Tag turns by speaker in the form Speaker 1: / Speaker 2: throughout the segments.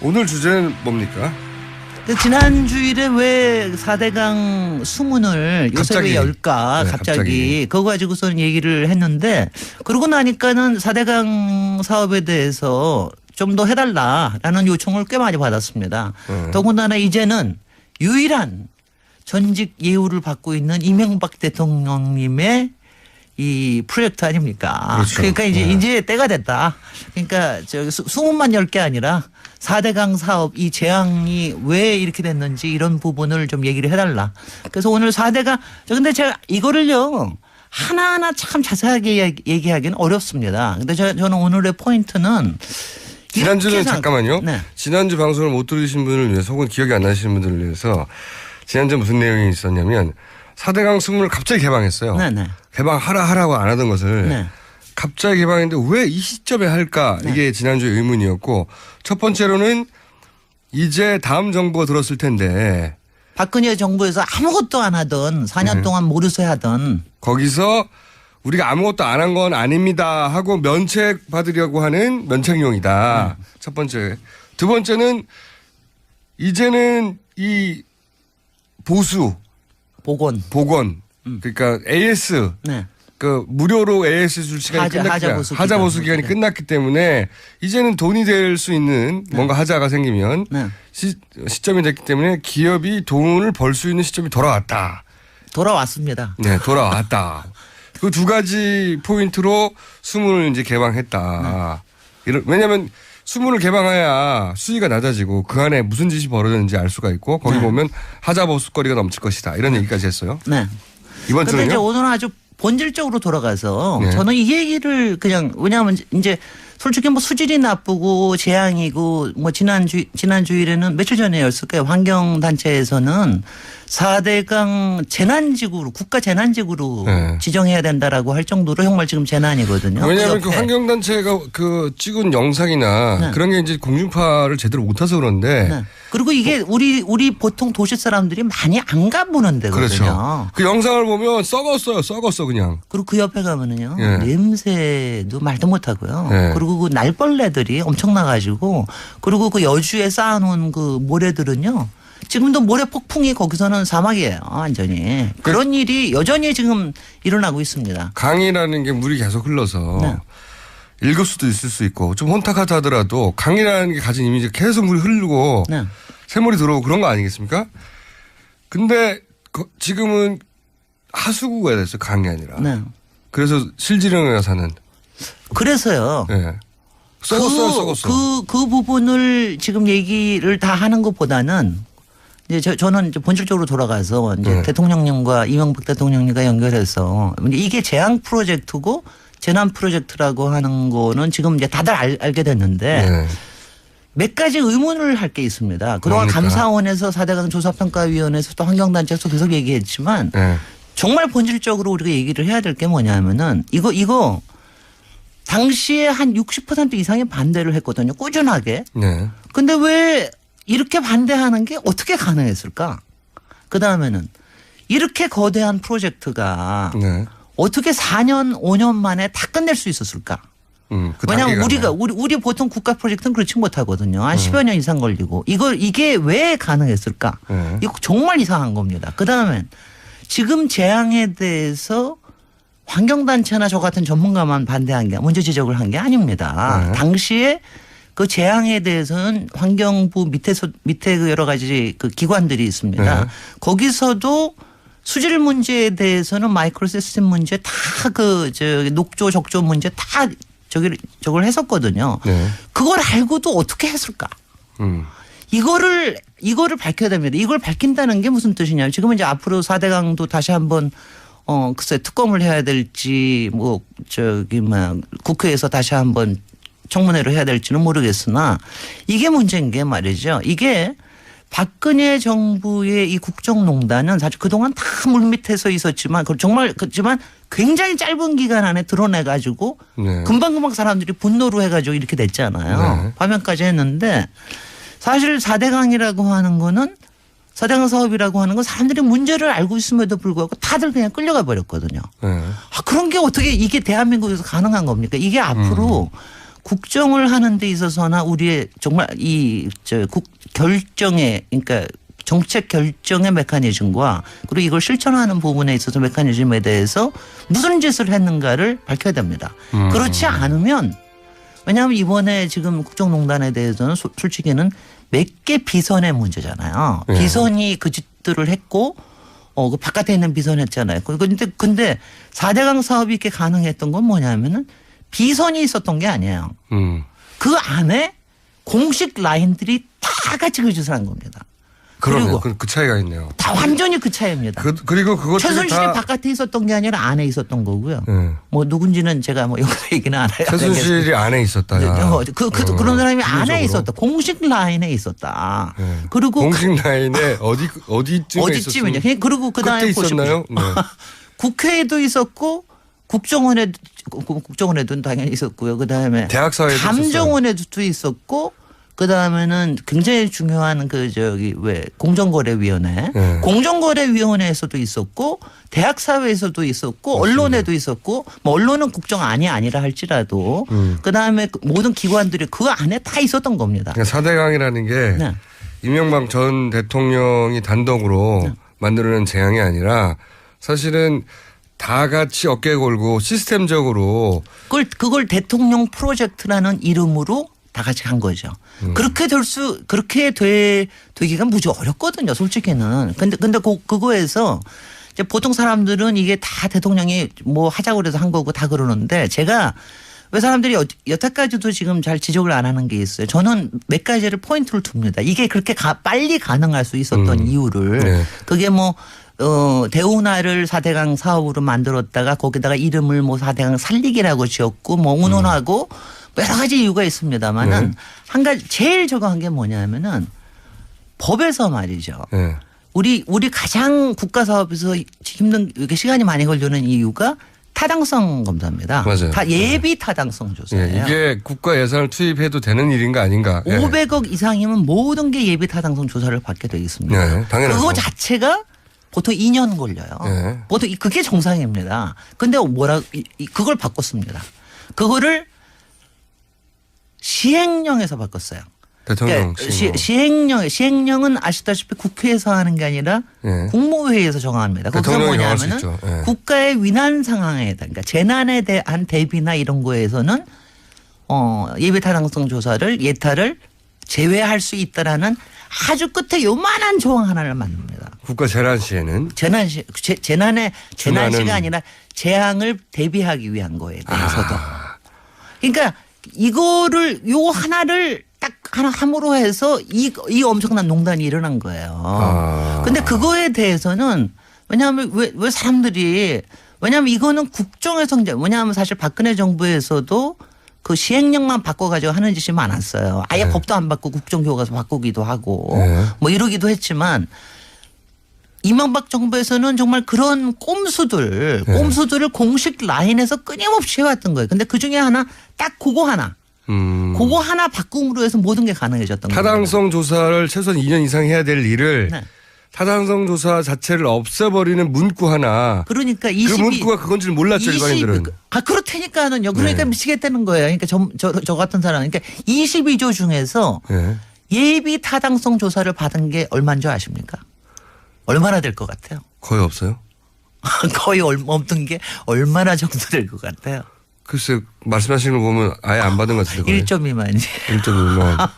Speaker 1: 오늘 주제는 뭡니까?
Speaker 2: 지난 주일에 왜 4대강 수문을 요새 왜 열까
Speaker 1: 네,
Speaker 2: 갑자기 그거 가지고서는 얘기를 했는데 그러고 나니까는 4대강 사업에 대해서 좀 더 해달라라는 요청을 꽤 많이 받았습니다. 더군다나 이제는 유일한 전직 예우를 받고 있는 이명박 대통령님의 이 프로젝트 아닙니까?
Speaker 1: 그렇죠.
Speaker 2: 그러니까 이제 때가 됐다. 그러니까 저 수문만 열 게 아니라 4대강 사업 이 재앙이 왜 이렇게 됐는지 이런 부분을 좀 얘기를 해달라. 그래서 오늘 4대강 근데 제가 이거를요 하나하나 참 자세하게 얘기하기는 어렵습니다. 근데 저는 오늘의 포인트는
Speaker 1: 지난주는 잠깐만요.
Speaker 2: 네.
Speaker 1: 지난주 방송을 못 들으신 분을 위해서 혹은 기억이 안 나시는 분들을 위해서 지난주 무슨 내용이 있었냐면 4대강 수문을 갑자기 개방했어요.
Speaker 2: 네네.
Speaker 1: 개방하라고 안 하던 것을
Speaker 2: 네.
Speaker 1: 갑자기 개방했는데 왜 이 시점에 할까?
Speaker 2: 네.
Speaker 1: 이게 지난주의 의문이었고 첫 번째로는 이제 다음 정부가 들었을 텐데
Speaker 2: 박근혜 정부에서 아무것도 안 하던 4년 동안 모르쇠 하던
Speaker 1: 거기서 우리가 아무것도 안 한 건 아닙니다 하고 면책 받으려고 하는 면책용이다. 첫 번째. 두 번째는 이제는 이 보수
Speaker 2: 복원.
Speaker 1: 그러니까 AS
Speaker 2: 네.
Speaker 1: 그 무료로 AS 줄 시간이 끝났기 하자보수 기간이
Speaker 2: 네.
Speaker 1: 끝났기 때문에 이제는 돈이 될 수 있는 뭔가 하자가 생기면
Speaker 2: 네.
Speaker 1: 시점이 됐기 때문에 기업이 돈을 벌 수 있는 시점이 돌아왔다.
Speaker 2: 돌아왔습니다.
Speaker 1: 네, 돌아왔다. 그 두 가지 포인트로 수문을 이제 개방했다. 왜냐하면 수문을 개방해야 수위가 낮아지고 그 안에 무슨 짓이 벌어졌는지 알 수가 있고 거기 보면 하자보수거리가 넘칠 것이다. 이런 얘기까지 했어요.
Speaker 2: 네.
Speaker 1: 이번
Speaker 2: 그런데 이제
Speaker 1: 주는요?
Speaker 2: 오늘은 아주 본질적으로 돌아가서
Speaker 1: 네.
Speaker 2: 저는 이 얘기를 그냥 왜냐하면 이제 솔직히 뭐 수질이 나쁘고 재앙이고 뭐 지난 주일에는 며칠 전에였을 거예요. 환경단체에서는 4대강 재난지구로 국가 재난지구로
Speaker 1: 네.
Speaker 2: 지정해야 된다라고 할 정도로 정말 지금 재난이거든요.
Speaker 1: 왜냐하면 그 환경단체가 그 찍은 영상이나
Speaker 2: 네.
Speaker 1: 그런 게 이제 공중파를 제대로 못 타서 그런데
Speaker 2: 네. 그리고 이게 우리 보통 도시 사람들이 많이 안 가보는 데거든요.
Speaker 1: 그렇죠. 그 영상을 보면 썩었어 그냥.
Speaker 2: 그리고 그 옆에 가면은요
Speaker 1: 예.
Speaker 2: 냄새도 말도 못하고요.
Speaker 1: 예.
Speaker 2: 그리고 그 날벌레들이 엄청나가지고 그리고 그 여주에 쌓아놓은 그 모래들은요. 지금도 모래 폭풍이 거기서는 사막이에요. 완전히. 그런 일이 여전히 지금 일어나고 있습니다.
Speaker 1: 강이라는 게 물이 계속 흘러서
Speaker 2: 네.
Speaker 1: 읽을 수도 있을 수 있고 좀 혼탁하다 하더라도 강이라는 게 가진 이미지가 계속 물이 흐르고
Speaker 2: 네.
Speaker 1: 새물이 들어오고 그런 거 아니겠습니까? 근데 지금은 하수구가 됐어요. 강이 아니라.
Speaker 2: 네.
Speaker 1: 그래서 실지령에 사는.
Speaker 2: 그래서요.
Speaker 1: 네. 썩었어.
Speaker 2: 그 부분을 지금 얘기를 다 하는 것보다는 이제 저는 이제 본질적으로 돌아가서 이제
Speaker 1: 네.
Speaker 2: 대통령님과 이명박 대통령님과 연결해서 이게 재앙 프로젝트고 재난 프로젝트라고 하는 거는 지금 이제 다들 알게 됐는데
Speaker 1: 네.
Speaker 2: 몇 가지 의문을 할 게 있습니다. 그동안
Speaker 1: 그러니까.
Speaker 2: 감사원에서 4대강 조사평가위원회에서 또 환경단체에서 계속 얘기했지만
Speaker 1: 네.
Speaker 2: 정말 본질적으로 우리가 얘기를 해야 될 게 뭐냐면은 이거 당시에 한 60% 이상이 반대를 했거든요. 꾸준하게.
Speaker 1: 네.
Speaker 2: 근데 왜 이렇게 반대하는 게 어떻게 가능했을까? 그다음에는 이렇게 거대한 프로젝트가
Speaker 1: 네.
Speaker 2: 어떻게 4년 5년 만에 다 끝낼 수 있었을까?
Speaker 1: 그
Speaker 2: 왜냐하면
Speaker 1: 단계가
Speaker 2: 우리 보통 국가 프로젝트는 그렇지 못하거든요. 한 10여 년 이상 걸리고 이게 왜 가능했을까?
Speaker 1: 네.
Speaker 2: 이거 정말 이상한 겁니다. 그다음에 지금 재앙에 대해서 환경단체나 저 같은 전문가만 반대한 게 문제 지적을 한 게 아닙니다.
Speaker 1: 네.
Speaker 2: 당시에 그 재앙에 대해서는 환경부 밑에 그 여러 가지 그 기관들이 있습니다.
Speaker 1: 네.
Speaker 2: 거기서도 수질 문제에 대해서는 마이크로 시스템 문제 다 녹조 적조 문제 다 저걸 했었거든요.
Speaker 1: 네.
Speaker 2: 그걸 알고도 어떻게 했을까? 이거를 밝혀야 됩니다. 이걸 밝힌다는 게 무슨 뜻이냐면 지금은 이제 앞으로 4대강도 다시 한번 글쎄 특검을 해야 될지 국회에서 다시 한번 청문회를 해야 될지는 모르겠으나 이게 문제인 게 말이죠. 이게 박근혜 정부의 이 국정농단은 사실 그동안 다 물밑에서 있었지만 그렇지만 굉장히 짧은 기간 안에 드러내가지고
Speaker 1: 네.
Speaker 2: 금방금방 사람들이 분노로 해가지고 이렇게 됐잖아요.
Speaker 1: 네.
Speaker 2: 파면까지 했는데 사실 4대강이라고 하는 거는 4대강 사업이라고 하는 건 사람들이 문제를 알고 있음에도 불구하고 다들 그냥 끌려가 버렸거든요.
Speaker 1: 네.
Speaker 2: 그런 게 어떻게 이게 대한민국에서 가능한 겁니까? 이게 앞으로 국정을 하는 데 있어서나 우리의 정말 결정의 그러니까 정책 결정의 메커니즘과 그리고 이걸 실천하는 부분에 있어서 메커니즘에 대해서 무슨 짓을 했는가를 밝혀야 됩니다. 그렇지 않으면 왜냐하면 이번에 지금 국정농단에 대해서는 솔직히는 몇 개 비선의 문제잖아요.
Speaker 1: 네.
Speaker 2: 비선이 그 짓들을 했고 그 바깥에 있는 비선 했잖아요. 근데 4대강 사업이 이렇게 가능했던 건 뭐냐면은 비선이 있었던 게 아니에요. 그 안에 공식 라인들이 다 같이 그 짓을 한 겁니다.
Speaker 1: 그러네요.
Speaker 2: 그리고
Speaker 1: 그 차이가 있네요.
Speaker 2: 다 완전히 그 차이입니다.
Speaker 1: 그리고 그것들이
Speaker 2: 최순실이
Speaker 1: 다
Speaker 2: 바깥에 있었던 게 아니라 안에 있었던 거고요.
Speaker 1: 네.
Speaker 2: 뭐 누군지는 제가 뭐 여기서 얘기는 안 해요.
Speaker 1: 최순실이 안에 있었다.
Speaker 2: 그런 사람이 안에
Speaker 1: 기본적으로.
Speaker 2: 있었다. 공식 라인에 있었다.
Speaker 1: 네.
Speaker 2: 그리고
Speaker 1: 공식 라인에 어디쯤에
Speaker 2: 어디쯤이냐.
Speaker 1: 있었어요?
Speaker 2: 그리고 그다음에
Speaker 1: 끝에 있었나요? 네.
Speaker 2: 국회에도 있었고 국정원에도 당연히 있었고요. 그다음에
Speaker 1: 대학사회도
Speaker 2: 감정원에도 있었고 그다음에는 굉장히 중요한 공정거래위원회,
Speaker 1: 네.
Speaker 2: 공정거래위원회에서도 있었고 대학사회에서도 있었고
Speaker 1: 맞습니다.
Speaker 2: 언론에도 있었고 뭐 언론은 국정 안이 아니라 할지라도 그다음에 모든 기관들이 그 안에 다 있었던 겁니다.
Speaker 1: 그러니까 4대강이라는 게
Speaker 2: 네.
Speaker 1: 이명박 전 대통령이 단독으로 만들어낸 재앙이 아니라 사실은 다 같이 어깨 걸고 시스템적으로
Speaker 2: 그걸 대통령 프로젝트라는 이름으로 다 같이 한 거죠. 그렇게 되기가 무지 어렵거든요, 솔직히는. 근데 그거에서 이제 보통 사람들은 이게 다 대통령이 뭐 하자고 그래서 한 거고 다 그러는데 제가 왜 사람들이 여태까지도 지금 잘 지적을 안 하는 게 있어요. 저는 몇 가지를 포인트를 둡니다. 이게 그렇게 빨리 가능할 수 있었던 이유를
Speaker 1: 네.
Speaker 2: 그게 대운하를 4대강 사업으로 만들었다가 거기다가 이름을 4대강 살리기라고 지었고 운운하고 여러 가지 이유가 있습니다만은
Speaker 1: 네.
Speaker 2: 한 가지 제일 저거 한 게 뭐냐면은 법에서 말이죠.
Speaker 1: 네.
Speaker 2: 우리 가장 국가 사업에서 힘든 이렇게 시간이 많이 걸리는 이유가 타당성 검사입니다.
Speaker 1: 맞아요.
Speaker 2: 예비 타당성 조사예요.
Speaker 1: 이게 국가 예산을 투입해도 되는 일인가 아닌가.
Speaker 2: 500억 이상이면 모든 게 예비 타당성 조사를 받게 되어 있습니다.
Speaker 1: 네, 당연하죠.
Speaker 2: 그거 자체가 보통 2년 걸려요.
Speaker 1: 네.
Speaker 2: 보통 그게 정상입니다. 근데 그걸 바꿨습니다. 그거를 시행령에서 바꿨어요.
Speaker 1: 대통령
Speaker 2: 시행령은 아시다시피 국회에서 하는 게 아니라
Speaker 1: 네.
Speaker 2: 국무회의에서 정합니다. 거기서
Speaker 1: 대통령이 정할 수
Speaker 2: 뭐냐면은
Speaker 1: 있죠. 네.
Speaker 2: 국가의 위난 상황에 그러니까 재난에 대한 대비나 이런 거에서는 예비 타당성 조사를 예타를 제외할 수 있다라는 아주 끝에 요만한 조항 하나를 만듭니다.
Speaker 1: 국가 재난 시에는
Speaker 2: 재난의 재난시가 아니라 재앙을 대비하기 위한 거에 대해서도. 그러니까 이거를 요 하나를 딱 하나 함으로 해서 이 엄청난 농단이 일어난 거예요. 근데 그거에 대해서는 왜냐하면 왜 사람들이 왜냐하면 이거는 국정에서 왜냐하면 사실 박근혜 정부에서도 그 시행령만 바꿔가지고 하는 짓이 많았어요. 아예 법도 안 바꾸고 국정교과서 바꾸기도 하고 뭐 이러기도 했지만 이명박 정부에서는 정말 그런 꼼수들을 공식 라인에서 끊임없이 해왔던 거예요. 근데 그중에 하나 딱 그거 하나 바꿈으로 해서 모든 게 가능해졌던 거예요.
Speaker 1: 타당성 조사를 최소한 2년 이상 해야 될 일을
Speaker 2: 네.
Speaker 1: 타당성 조사 자체를 없애버리는 문구 하나.
Speaker 2: 그러니까
Speaker 1: 그 문구가 그건 줄 몰랐죠, 일반인들은.
Speaker 2: 그렇다니까는요. 그러니까 미치겠다는 거예요. 그러니까 저 같은 사람은 그러니까 22조 중에서 예비 타당성 조사를 받은 게 얼마인 줄 아십니까? 얼마나 될 것 같아요?
Speaker 1: 거의 없어요.
Speaker 2: 거의 없던 게 얼마나 정도 될 것 같아요?
Speaker 1: 글쎄 말씀하시는 거 보면 아예 안 받은 것 같은데.
Speaker 2: 1점 미만이지.
Speaker 1: 1.2만.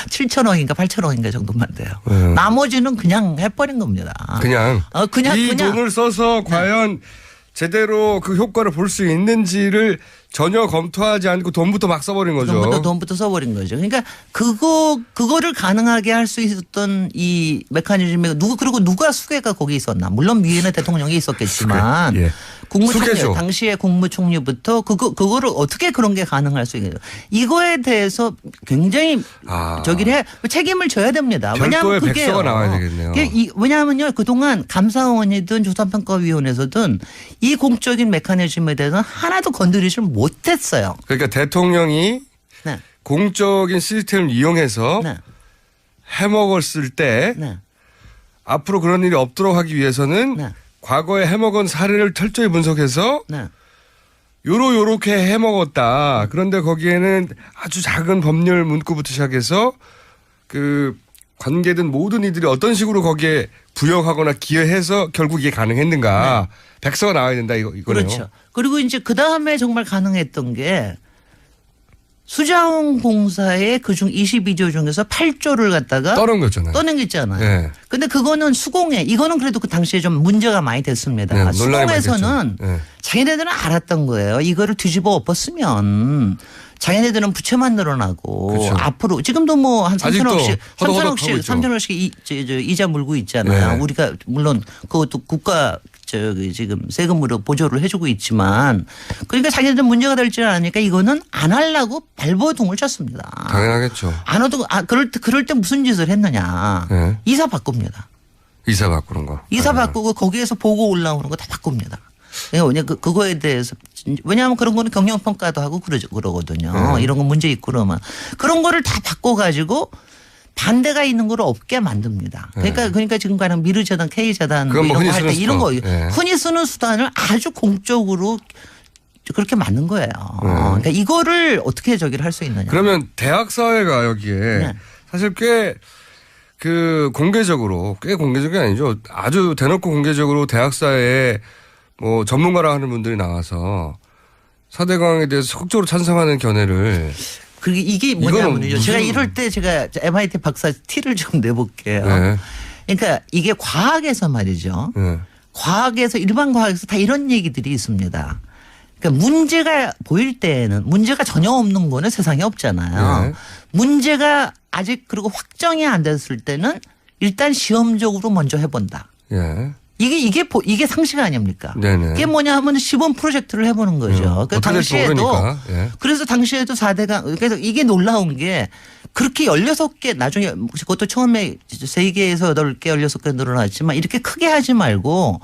Speaker 2: 7천억인가 8천억인가 정도만 돼요. 나머지는 그냥 해버린 겁니다.
Speaker 1: 그냥 이
Speaker 2: 그냥.
Speaker 1: 돈을 써서 과연 제대로 그 효과를 볼 수 있는지를 전혀 검토하지 않고 돈부터 막 써버린 거죠.
Speaker 2: 돈부터 써버린 거죠. 그러니까 그거를 가능하게 할 수 있었던 이 메커니즘이 그리고 누가 수괴가 거기 있었나. 물론 위에는 대통령이 있었겠지만
Speaker 1: 예.
Speaker 2: 국무총리 당시에 국무총리부터 그거를 어떻게 그런 게 가능할 수 있겠어요. 이거에 대해서 굉장히 책임을 져야 됩니다.
Speaker 1: 별도의 백서가 나와야 되겠네요.
Speaker 2: 왜냐하면요 그동안 감사원이든 조사평가위원회에서든 이 공적인 메커니즘에 대해서는 하나도 건드리지 못했어요.
Speaker 1: 그러니까 대통령이
Speaker 2: 네.
Speaker 1: 공적인 시스템을 이용해서
Speaker 2: 네.
Speaker 1: 해먹었을 때
Speaker 2: 네.
Speaker 1: 앞으로 그런 일이 없도록 하기 위해서는
Speaker 2: 네.
Speaker 1: 과거에 해먹은 사례를 철저히 분석해서
Speaker 2: 네.
Speaker 1: 요렇게 해먹었다. 그런데 거기에는 아주 작은 법률 문구부터 시작해서 그 관계된 모든 이들이 어떤 식으로 거기에 부여하거나 기여해서 결국 이게 가능했는가. 백서가 나와야 된다 이거네요.
Speaker 2: 그렇죠. 그리고 이제 그 다음에 정말 가능했던 게 수자원공사의 그중 22조 중에서 8조를 갖다가 떠넘겼잖아요. 네. 근데 그거는 수공회 이거는 그래도 그 당시에 좀 문제가 많이 됐습니다.
Speaker 1: 네,
Speaker 2: 수공회에서는
Speaker 1: 네.
Speaker 2: 자기네들은 알았던 거예요. 이거를 뒤집어 엎었으면 자기네들은 부채만 늘어나고
Speaker 1: 그렇죠.
Speaker 2: 앞으로 지금도 뭐 한 3천억씩 이자 물고 있잖아요.
Speaker 1: 네.
Speaker 2: 우리가 물론 그것도 국가 지금 세금으로 보조를 해주고 있지만 그러니까 자기네들 문제가 될 줄 아니까 이거는 안 하려고 발버둥을 쳤습니다.
Speaker 1: 당연하겠죠.
Speaker 2: 안 해도 그럴 때 무슨 짓을 했느냐.
Speaker 1: 네.
Speaker 2: 이사 바꿉니다.
Speaker 1: 이사 바꾸는 거.
Speaker 2: 이사 바꾸고 거기에서 보고 올라오는 거 다 바꿉니다. 왜냐하면 그거에 대해서 왜냐하면 그런 거는 경영평가도 하고 그러거든요. 이런 거 문제 있고 그러면 그런 거를 다 바꿔가지고 반대가 있는 걸 없게 만듭니다. 그러니까 지금 가령 미르재단, K재단 뭐 이런 거 할 때 이런 거 흔히 쓰는 수단을 아주 공적으로 그렇게 만든 거예요. 그러니까 이거를 어떻게 저기를 할 수 있느냐.
Speaker 1: 그러면 대학 사회가 여기에 사실 꽤 그 공개적으로 꽤 공개적이 아니죠. 아주 대놓고 공개적으로 대학 사회에 뭐 전문가라 하는 분들이 나와서 4대강에 대해서 적극적으로 찬성하는 견해를
Speaker 2: 그게 이게 뭐냐면요. 제가 이럴 때 제가 MIT 박사 티를 좀 내볼게요.
Speaker 1: 네.
Speaker 2: 그러니까 이게 과학에서 말이죠.
Speaker 1: 네.
Speaker 2: 과학에서 일반 과학에서 다 이런 얘기들이 있습니다. 그러니까 문제가 보일 때에는 문제가 전혀 없는 거는 세상에 없잖아요.
Speaker 1: 네. 문제가
Speaker 2: 아직 그리고 확정이 안 됐을 때는 일단 시험적으로 먼저 해본다.
Speaker 1: 예.
Speaker 2: 이게 상식 아닙니까?
Speaker 1: 네네.
Speaker 2: 이게 뭐냐 하면 시범 프로젝트를 해보는 거죠. 그 당시에도 그래서 당시에도 4대강 그래서 이게 놀라운 게 그렇게 16개 나중에 그것도 처음에 3개에서 8개 16개 늘어났지만 이렇게 크게 하지 말고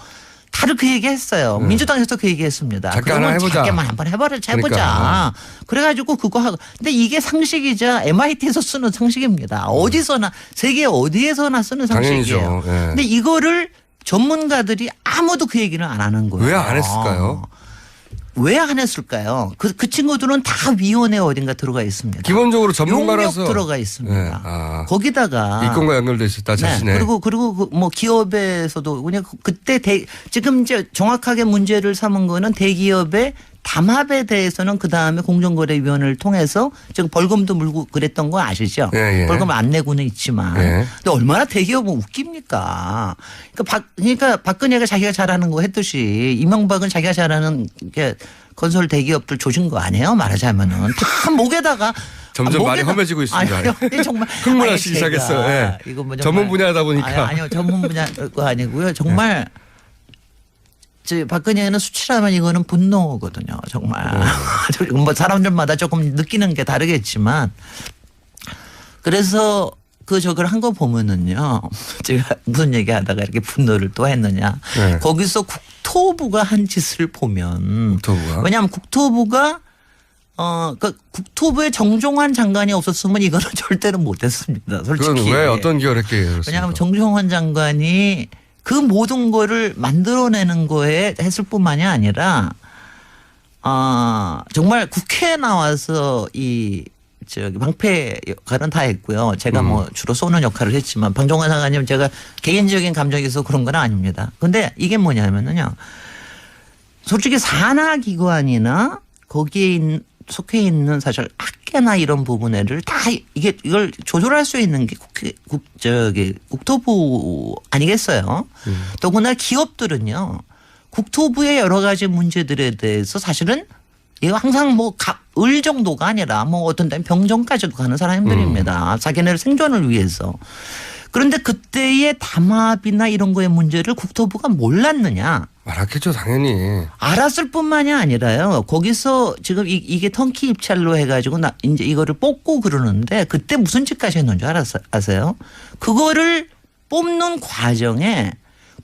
Speaker 2: 다들 그 얘기 했어요. 민주당에서도 그 얘기 했습니다.
Speaker 1: 작게 하나 해보자.
Speaker 2: 작게만 한번 해보자. 그러니까. 그래가지고 그거 하고. 근데 이게 상식이자 MIT에서 쓰는 상식입니다. 어디서나 세계 어디에서나 쓰는 상식이에요.
Speaker 1: 네.
Speaker 2: 근데 이거를 전문가들이 아무도 그 얘기를 안 하는 거예요.
Speaker 1: 왜 안 했을까요?
Speaker 2: 왜 안 했을까요? 그 친구들은 다 위원회 어딘가 들어가 있습니다.
Speaker 1: 기본적으로 전문가라서
Speaker 2: 용역 들어가 있습니다.
Speaker 1: 네.
Speaker 2: 거기다가
Speaker 1: 이권과 연결돼 있었다 자신의.
Speaker 2: 그리고 뭐 기업에서도 그냥 그때 지금 이제 정확하게 문제를 삼은 거는 대기업의 담합에 대해서는 그 다음에 공정거래위원회를 통해서 지금 벌금도 물고 그랬던 거 아시죠?
Speaker 1: 예.
Speaker 2: 벌금 안 내고는 있지만. 근데 얼마나 대기업은 웃깁니까? 그러니까 박근혜가 자기가 잘하는 거 했듯이 이명박은 자기가 잘하는 게 건설 대기업들 조진 거 아니에요? 말하자면은. 참 목에다가.
Speaker 1: 점점 말이 험해지고 있습니다.
Speaker 2: 아니요. 정말.
Speaker 1: 흥분하시기 시작했어요. 네.
Speaker 2: 이거 뭐
Speaker 1: 전문 분야다 보니까.
Speaker 2: 아니요. 전문 분야가 아니고요. 정말. 박근혜는 수치라면 이거는 분노거든요. 정말. 뭐 사람들마다 조금 느끼는 게 다르겠지만 그래서 저걸 한 거 보면은요. 제가 무슨 얘기하다가 이렇게 분노를 또 했느냐. 거기서 국토부가 한 짓을 보면 왜냐하면 국토부가 국토부에 정종환 장관이 없었으면 이거는 절대로 못했습니다. 솔직히.
Speaker 1: 그건 왜 어떤 기여를 했겠어요?
Speaker 2: 왜냐하면 정종환 장관이 그 모든 거를 만들어내는 거에 했을 뿐만이 아니라 정말 국회에 나와서 방패 역할은 다 했고요. 제가 뭐 주로 쏘는 역할을 했지만 방종환 장관님 제가 개인적인 감정이 있어서 그런 건 아닙니다. 근데 이게 뭐냐면요. 솔직히 산하기관이나 거기에 속해 있는 사실 학계나 이런 부분을 다 이걸 조절할 수 있는 게 국토부 아니겠어요? 더구나 기업들은요. 국토부의 여러 가지 문제들에 대해서 사실은 이거 항상 을 정도가 아니라 뭐 어떤 때는 병정까지도 가는 사람들입니다. 자기네들 생존을 위해서. 그런데 그때의 담합이나 이런 거의 문제를 국토부가 몰랐느냐.
Speaker 1: 알았겠죠, 당연히.
Speaker 2: 알았을 뿐만이 아니라요. 거기서 지금 이게 턴키 입찰로 해가지고 이제 이거를 뽑고 그러는데 그때 무슨 짓까지 했는 줄 아세요? 그거를 뽑는 과정에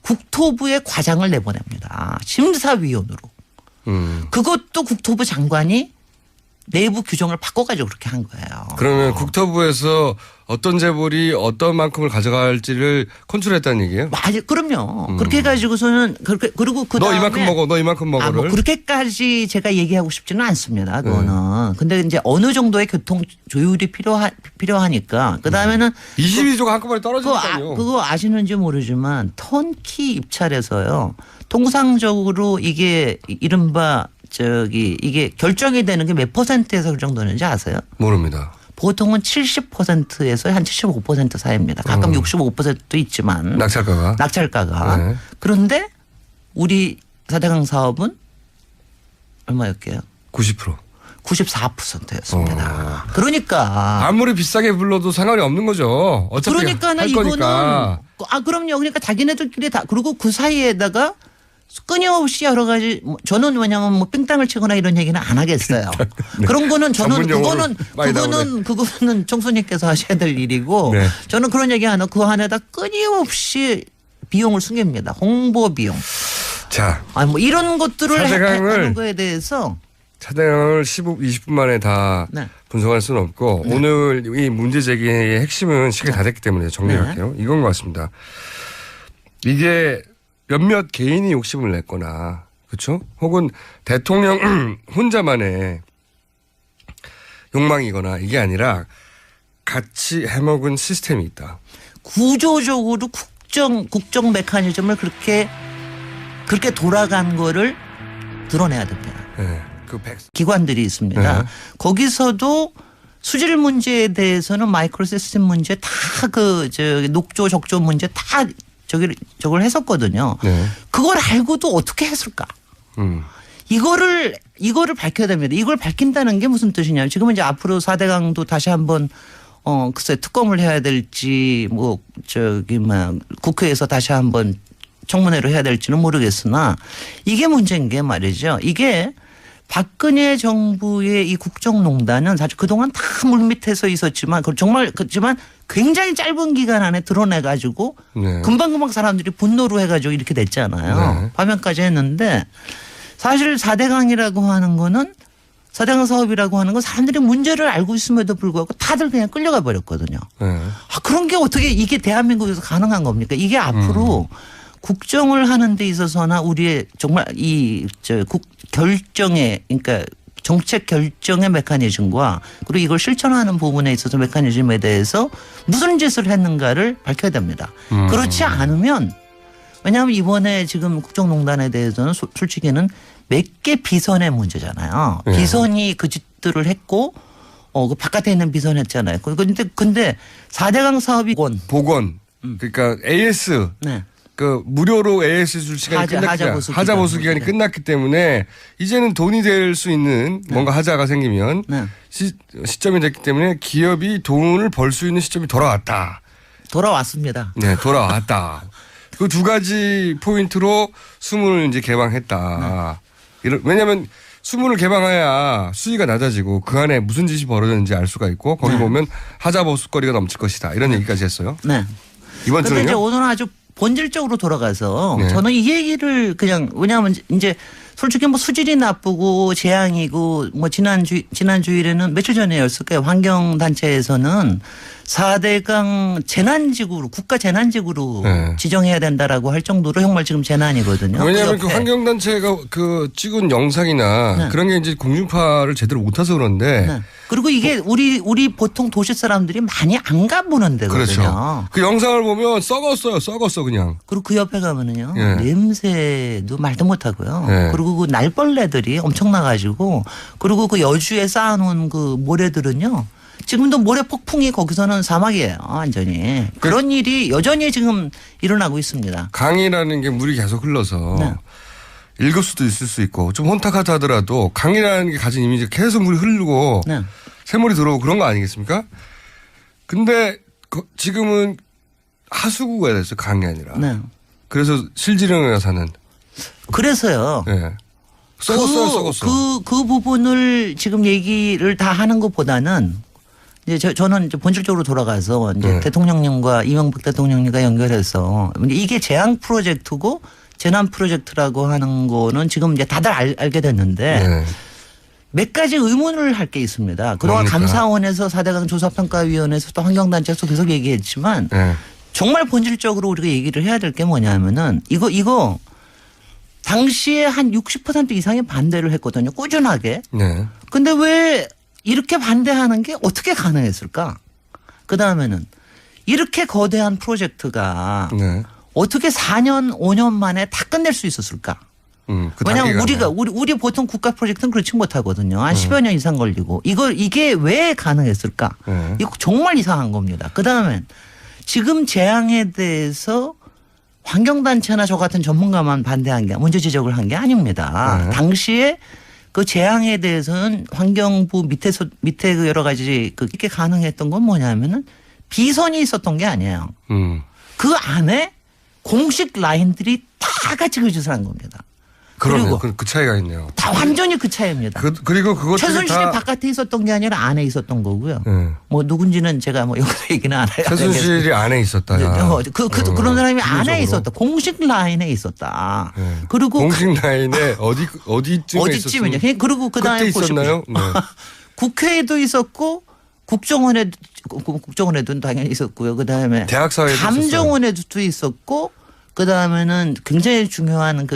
Speaker 2: 국토부의 과장을 내보냅니다. 심사위원으로. 그것도 국토부 장관이 내부 규정을 바꿔가지고 그렇게 한 거예요.
Speaker 1: 그러면 국토부에서 어떤 재벌이 어떤 만큼을 가져갈지를 컨트롤했다는 얘기예요?
Speaker 2: 맞아, 그럼요. 그렇게 해가지고서는 그리고 그
Speaker 1: 너
Speaker 2: 다음에
Speaker 1: 이만큼 먹어, 너 이만큼 먹어를.
Speaker 2: 뭐 그렇게까지 제가 얘기하고 싶지는 않습니다. 그거는. 근데 이제 어느 정도의 교통 조율이 필요하니까 그 다음에는
Speaker 1: 22조가 한꺼번에 떨어지니까요.
Speaker 2: 그거 아시는지 모르지만 턴키 입찰에서요. 통상적으로 이게 이른바 이게 결정이 되는 게 몇 %에서 그 정도는지 아세요?
Speaker 1: 모릅니다.
Speaker 2: 보통은 70%에서 한 75% 사이입니다. 가끔 65%도 있지만. 낙찰가가.
Speaker 1: 네.
Speaker 2: 그런데 우리 4대강 사업은 얼마였게요?
Speaker 1: 90%.
Speaker 2: 94%였습니다. 그러니까.
Speaker 1: 아무리 비싸게 불러도 상관이 없는 거죠. 어차피
Speaker 2: 그러니까
Speaker 1: 할
Speaker 2: 이거는.
Speaker 1: 거니까.
Speaker 2: 그럼요. 그러니까 자기네들끼리 다. 그리고 그 사이에다가 끊임없이 여러 가지 저는 왜냐하면 뭐 삥땅을 치거나 이런 얘기는 안 하겠어요.
Speaker 1: 네.
Speaker 2: 그런 거는 저는
Speaker 1: 그거는
Speaker 2: 그거는 총수님께서 하셔야 될 일이고
Speaker 1: 네.
Speaker 2: 저는 그런 얘기 안 하고 그 안에다 끊임없이 비용을 숨깁니다. 홍보 비용.
Speaker 1: 자,
Speaker 2: 뭐 이런 것들을 하는 거에 대해서
Speaker 1: 4대강을 20분 만에 다
Speaker 2: 네.
Speaker 1: 분석할 수는 없고 오늘 이 문제 제기의 핵심은 시간이 다 됐기 때문에 정리할게요. 이건 것 같습니다. 이게 몇몇 개인이 욕심을 냈거나 그렇죠? 혹은 대통령 혼자만의 욕망이거나 이게 아니라 같이 해먹은 시스템이 있다.
Speaker 2: 구조적으로 국정 메커니즘을 그렇게 돌아간 거를 드러내야 됩니다.
Speaker 1: 네.
Speaker 2: 기관들이 있습니다.
Speaker 1: 네.
Speaker 2: 거기서도 수질 문제에 대해서는 마이크로 시스템 문제 다 녹조 적조 문제 다 저걸 했었거든요.
Speaker 1: 네.
Speaker 2: 그걸 알고도 어떻게 했을까? 이거를 밝혀야 됩니다. 이걸 밝힌다는 게 무슨 뜻이냐면 지금은 이제 앞으로 4대강도 다시 한번 글쎄 특검을 해야 될지 국회에서 다시 한번 청문회로 해야 될지는 모르겠으나 이게 문제인 게 말이죠. 이게 박근혜 정부의 이 국정농단은 사실 그동안 다 물밑에서 있었지만 그렇지만 굉장히 짧은 기간 안에 드러내가지고
Speaker 1: 네.
Speaker 2: 금방금방 사람들이 분노로 해가지고 이렇게 됐잖아요.
Speaker 1: 네.
Speaker 2: 파면까지 했는데 사실 4대강이라고 하는 거는 4대강 사업이라고 하는 건 사람들이 문제를 알고 있음에도 불구하고 다들 그냥 끌려가 버렸거든요.
Speaker 1: 네.
Speaker 2: 그런 게 어떻게 이게 대한민국에서 가능한 겁니까? 이게 앞으로 국정을 하는 데 있어서나 우리의 정말 결정에 그러니까 정책 결정의 메커니즘과 그리고 이걸 실천하는 부분에 있어서 메커니즘에 대해서 무슨 짓을 했는가를 밝혀야 됩니다. 그렇지 않으면 왜냐하면 이번에 지금 국정농단에 대해서는 솔직히는 몇 개 비선의 문제잖아요.
Speaker 1: 네.
Speaker 2: 비선이 그 짓들을 했고 그 바깥에 있는 비선 했잖아요. 근데 4대강 사업이
Speaker 1: 복원 그러니까 AS
Speaker 2: 네.
Speaker 1: 그 무료로 AS 줄 시간이 하자보수 기간이 끝났기 때문에 이제는 돈이 될 수 있는 뭔가 하자가 생기면 시점이 됐기 때문에 기업이 돈을 벌 수 있는 시점이
Speaker 2: 돌아왔습니다.
Speaker 1: 네, 돌아왔다. 그 두 가지 포인트로 수문을 이제 개방했다. 왜냐하면 수문을 개방해야 수위가 낮아지고 그 안에 무슨 짓이 벌어졌는지 알 수가 있고 거기 보면 하자보수거리가 넘칠 것이다. 이런 얘기까지 했어요.
Speaker 2: 네.
Speaker 1: 이번
Speaker 2: 그런데 이제
Speaker 1: 주는요?
Speaker 2: 오늘은 아주 본질적으로 돌아가서
Speaker 1: 네.
Speaker 2: 저는 이 얘기를 그냥 왜냐하면 이제 솔직히 뭐 수질이 나쁘고 재앙이고 뭐 지난 주일에는 며칠 전에였을 거예요. 환경단체에서는 4대강 재난지구로 국가 재난지구로
Speaker 1: 네.
Speaker 2: 지정해야 된다라고 할 정도로 정말 지금 재난이거든요.
Speaker 1: 왜냐하면 그 환경단체가 그 찍은 영상이나
Speaker 2: 네.
Speaker 1: 그런 게 이제 공중파를 제대로 못해서 그런데
Speaker 2: 네. 그리고 이게 우리 보통 도시 사람들이 많이 안 가보는 데거든요.
Speaker 1: 그렇죠. 그 영상을 보면 썩었어 그냥.
Speaker 2: 그리고 그 옆에 가면은요.
Speaker 1: 예.
Speaker 2: 냄새도 말도 못하고요.
Speaker 1: 예.
Speaker 2: 그리고 그 날벌레들이 엄청나가지고 그리고 그 여주에 쌓아놓은 그 모래들은요. 지금도 모래 폭풍이 거기서는 사막이에요. 완전히. 그런 일이 여전히 지금 일어나고 있습니다.
Speaker 1: 강이라는 게 물이 계속 흘러서
Speaker 2: 네.
Speaker 1: 읽을 수도 있을 수 있고 좀 혼탁하다 하더라도 강이라는 게 가진 이미지가 계속 물이 흐르고
Speaker 2: 네.
Speaker 1: 새물이 들어오고 그런 거 아니겠습니까? 근데 지금은 하수구가 됐어요. 강이 아니라.
Speaker 2: 네.
Speaker 1: 그래서 실지령에 사는.
Speaker 2: 그래서요.
Speaker 1: 네. 썩었어.
Speaker 2: 그 부분을 지금 얘기를 다 하는 것보다는 이제 저는 이제 본질적으로 돌아가서 이제
Speaker 1: 네.
Speaker 2: 대통령님과 이명박 대통령님과 연결해서 이게 재앙 프로젝트고 재난 프로젝트라고 하는 거는 지금 이제 다들 알게 됐는데
Speaker 1: 네.
Speaker 2: 몇 가지 의문을 할 게 있습니다. 그동안
Speaker 1: 뭡니까?
Speaker 2: 감사원에서 4대강 조사평가위원회에서 또 환경단체에서 계속 얘기했지만
Speaker 1: 네.
Speaker 2: 정말 본질적으로 우리가 얘기를 해야 될 게 뭐냐면은 이거 당시에 한 60% 이상이 반대를 했거든요. 꾸준하게.
Speaker 1: 네.
Speaker 2: 근데 왜 이렇게 반대하는 게 어떻게 가능했을까? 그다음에는 이렇게 거대한 프로젝트가
Speaker 1: 네.
Speaker 2: 어떻게 4년, 5년 만에 다 끝낼 수 있었을까?
Speaker 1: 그
Speaker 2: 왜냐하면
Speaker 1: 단계가
Speaker 2: 우리 보통 국가 프로젝트는 그렇지 못하거든요. 한 10여 년 이상 걸리고. 이게 왜 가능했을까? 이거 정말 이상한 겁니다. 그다음에 지금 재앙에 대해서 환경단체나 저 같은 전문가만 반대한 게 문제 지적을 한 게 아닙니다. 당시에 그 재앙에 대해서는 환경부 밑에 그 여러 가지 이렇게 가능했던 건 뭐냐면은 비선이 있었던 게 아니에요. 그 안에 공식 라인들이 다 같이 그 짓을 한 겁니다.
Speaker 1: 그러네요.
Speaker 2: 그리고
Speaker 1: 그 차이가 있네요.
Speaker 2: 다 완전히 그 차이입니다.
Speaker 1: 그리고 그것들이
Speaker 2: 최순실이
Speaker 1: 다
Speaker 2: 바깥에 있었던 게 아니라 안에 있었던 거고요.
Speaker 1: 네.
Speaker 2: 뭐 누군지는 제가 뭐 여기서 얘기는 안 해요.
Speaker 1: 최순실이 안에 있었다.
Speaker 2: 그런 사람이 안에
Speaker 1: 기본적으로.
Speaker 2: 있었다. 공식 라인에 있었다.
Speaker 1: 네.
Speaker 2: 그리고
Speaker 1: 공식 라인에 어디쯤에
Speaker 2: 어디쯤이냐.
Speaker 1: 있었으면
Speaker 2: 그리고 그다음에
Speaker 1: 그때 있었나요? 네.
Speaker 2: 국회에도 있었고 국정원에도 당연히 있었고요. 그다음에
Speaker 1: 대학사회도
Speaker 2: 감정원에도 있었고 그다음에는 굉장히 중요한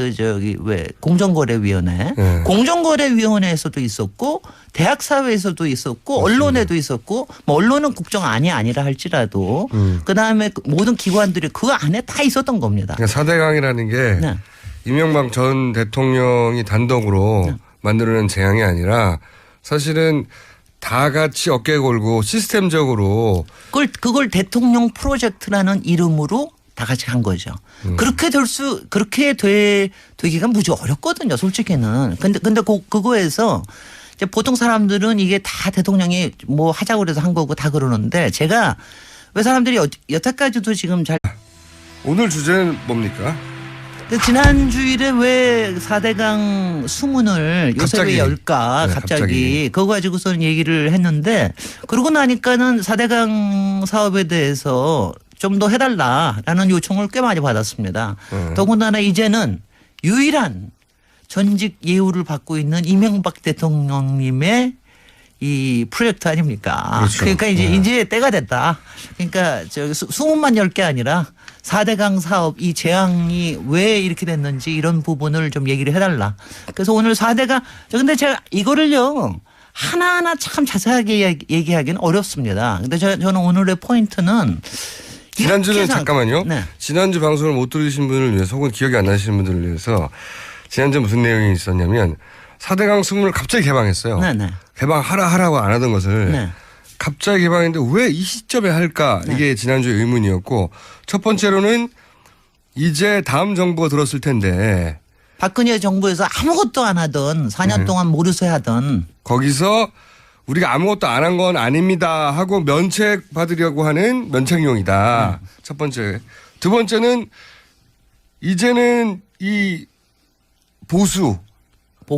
Speaker 2: 공정거래위원회,
Speaker 1: 네.
Speaker 2: 공정거래위원회에서도 있었고 대학사회에서도 있었고 언론에도 있었고 뭐 언론은 국정 안이 아니라 할지라도 그다음에 모든 기관들이 그 안에 다 있었던 겁니다.
Speaker 1: 그러니까 4대강이라는 게
Speaker 2: 네.
Speaker 1: 이명박 전 대통령이 단독으로 만들어낸 재앙이 아니라 사실은 다 같이 어깨 걸고 시스템적으로
Speaker 2: 그걸 대통령 프로젝트라는 이름으로 다 같이 한 거죠. 그렇게 되기가 무지 어렵거든요, 솔직히는. 근데 그거에서 이제 보통 사람들은 이게 다 대통령이 뭐 하자고 그래서 한 거고 다 그러는데 제가 왜 사람들이 여태까지도 지금 잘
Speaker 1: 오늘 주제는 뭡니까?
Speaker 2: 지난 주일에 왜 4대강 수문을 요새
Speaker 1: 갑자기.
Speaker 2: 왜 열까
Speaker 1: 네,
Speaker 2: 갑자기 그거 가지고서는 얘기를 했는데 그러고 나니까는 4대강 사업에 대해서 좀 더 해달라라는 요청을 꽤 많이 받았습니다. 더군다나 이제는 유일한 전직 예우를 받고 있는 이명박 대통령님의 이 프로젝트 아닙니까?
Speaker 1: 그렇죠.
Speaker 2: 그러니까 이제 때가 됐다. 그러니까 수문만 열 게 아니라 4대강 사업 이 재앙이 왜 이렇게 됐는지 이런 부분을 좀 얘기를 해달라. 그래서 오늘 4대강 근데 제가 이거를요 하나하나 참 자세하게 얘기하기는 어렵습니다. 근데 저는 오늘의 포인트는
Speaker 1: 지난주는 잠깐만요.
Speaker 2: 네.
Speaker 1: 지난주 방송을 못 들으신 분을 위해서 혹은 기억이 안 나시는 분들을 위해서 지난주 무슨 내용이 있었냐면 4대강 수문을 갑자기 개방했어요.
Speaker 2: 네네.
Speaker 1: 개방하라고 안 하던 것을
Speaker 2: 네.
Speaker 1: 갑자기 개방했는데 왜 이 시점에 할까? 이게 지난주의 의문이었고 첫 번째로는 이제 다음 정부가 들었을 텐데
Speaker 2: 박근혜 정부에서 아무것도 안 하던 4년 동안 모르쇠 하던
Speaker 1: 거기서 우리가 아무것도 안 한 건 아닙니다 하고 면책 받으려고 하는 면책용이다. 첫 번째. 두 번째는 이제는 이 보수